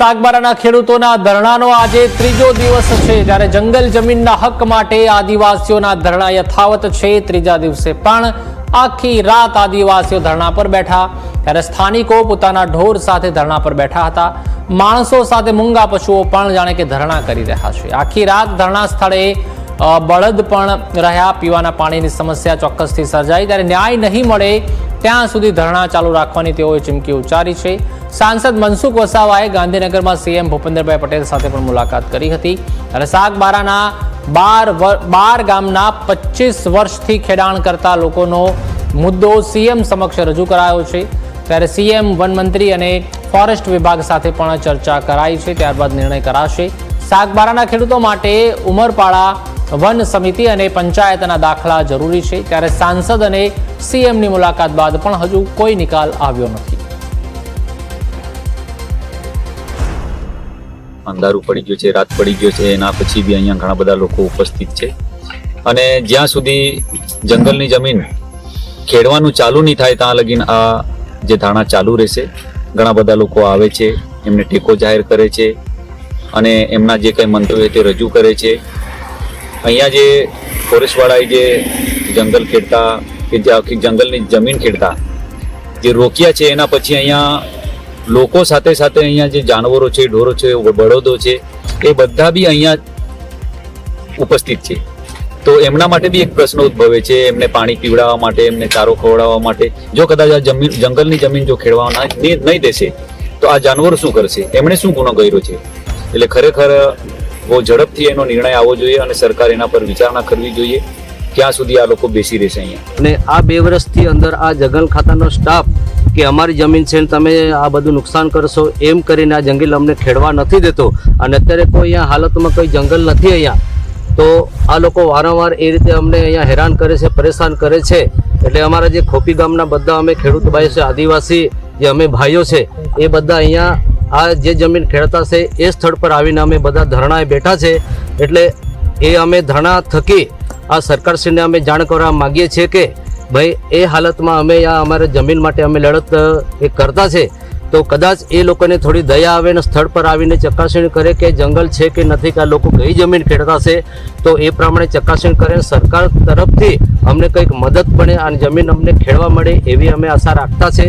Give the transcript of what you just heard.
સાગબારાના ખેડૂતોના ધરણાનો આજે ત્રીજો દિવસ છે, જ્યારે જંગલ જમીનના હક માટે આદિવાસીઓના ધરણા યથાવત છે। ત્રીજા દિવસે પણ આખી રાત આદિવાસીઓ ધરણા પર બેઠા, ત્યારે સ્થાનિકો પોતાના ઢોર સાથે ધરણા પર બેઠા હતા। માણસો સાથે મૂંગા પશુઓ પણ જાણે કે ધરણા કરી રહ્યા છે। આખી રાત ધરણા સ્થળે બળદ પણ રહ્યા। પીવાના પાણીની સમસ્યા ચોક્કસથી સર્જાઈ, ત્યારે ન્યાય નહીં મળે ત્યાં સુધી ધરણા ચાલુ રાખવાની તેઓએ ચીમકી ઉચ્ચારી છે। સાંસદ મનસુખ વસાવાએ ગાંધીનગરમાં સીએમ ભૂપેન્દ્રભાઈ પટેલ સાથે પણ મુલાકાત કરી હતી, અને સાગબારાના 12 ગામના 25 વર્ષથી ખેડાણ કરતા લોકોનો મુદ્દો સીએમ સમક્ષ રજૂ કરાયો છે। ત્યારે સીએમ વન મંત્રી અને ફોરેસ્ટ વિભાગ સાથે પણ ચર્ચા કરાઈ છે, ત્યારબાદ નિર્ણય કરાશે। સાગબારાના ખેડૂતો માટે ઉમરપાડા વન સમિતિ અને પંચાયતના દાખલા જરૂરી છે, ત્યારે સાંસદ અને સીએમની મુલાકાત બાદ પણ હજુ કોઈ નિકાલ આવ્યો નથી। અંધારું પડી ગયું છે, રાત પડી ગયો છે, એના પછી બી અહીંયા ઘણા બધા લોકો ઉપસ્થિત છે, અને જ્યાં સુધી જંગલની જમીન ખેડવાનું ચાલુ નહીં થાય ત્યાં લગીન આ જે ધારણા ચાલુ રહેશે। ઘણા બધા લોકો આવે છે, એમને ટેકો જાહેર કરે છે અને એમના જે કંઈ મંતવ્ય તે રજૂ કરે છે। અહીંયા જે ફોરેસ્ટવાળાએ જે જંગલ ખેડતા કે જે આખી જંગલની જમીન ખેડતા જે રોક્યા છે, એના પછી અહીંયા લોકો સાથે સાથે અહીંયા જે જાનવરો છે, ઢોરો છે, બળદો છે, એ બધા બી અહીંયા ઉપસ્થિત છે। તો એમના માટે બી એક પ્રશ્ન ઉદ્ભવે છે, એમને પાણી પીવડાવવા માટે, એમને ચારો ખવડાવવા માટે। જો કદાચ આ જંગલની જમીન જો ખેડવા નહીં દેશે તો આ જાનવરો શું કરશે? એમણે શું ગુનો કર્યો છે? એટલે ખરેખર બહુ ઝડપથી એનો નિર્ણય આવવો જોઈએ અને સરકાર એના પર વિચારણા કરવી જોઈએ, ક્યાં સુધી આ લોકો બેસી રહેશે અહીંયા। અને આ 2 વર્ષથી અંદર આ જંગલ ખાતાનો સ્ટાફ કે અમારી જમીન છે તમે આ બધું નુકસાન કરશો એમ કરીને આ જંગલ અમને ખેડવા નથી દેતો, અને અત્યારે કોઈ અહીંયા હાલતમાં કોઈ જંગલ નથી અહીંયા, તો આ લોકો વારંવાર એ રીતે અમને અહીંયા હેરાન કરે છે, પરેશાન કરે છે। એટલે અમારા જે ખોપી ગામના બધા અમે ખેડૂત ભાઈઓ છે, આદિવાસી જે અમે ભાઈઓ છે, એ બધા અહીંયા આ જે જમીન ખેડતા છે એ સ્થળ પર આવીને અમે બધા ધરણાએ બેઠા છે। એટલે એ અમે ધરણા થકી આ સરકારશ્રીને અમે જાણ કરવા માગીએ છીએ કે ભાઈ એ હાલતમાં અમે આ અમારે જમીન માટે અમે લડત એ કરતા છે, તો કદાચ એ લોકોને થોડી દયા આવે ને સ્થળ પર આવીને ચકાસણી કરે કે જંગલ છે કે નથી, કે આ લોકો કઈ જમીન ખેડતા છે, તો એ પ્રમાણે ચકાસણી કરે। સરકાર તરફથી અમને કંઈક મદદ બને અને જમીન અમને ખેડવા મળે એવી અમે આશા રાખતા છે।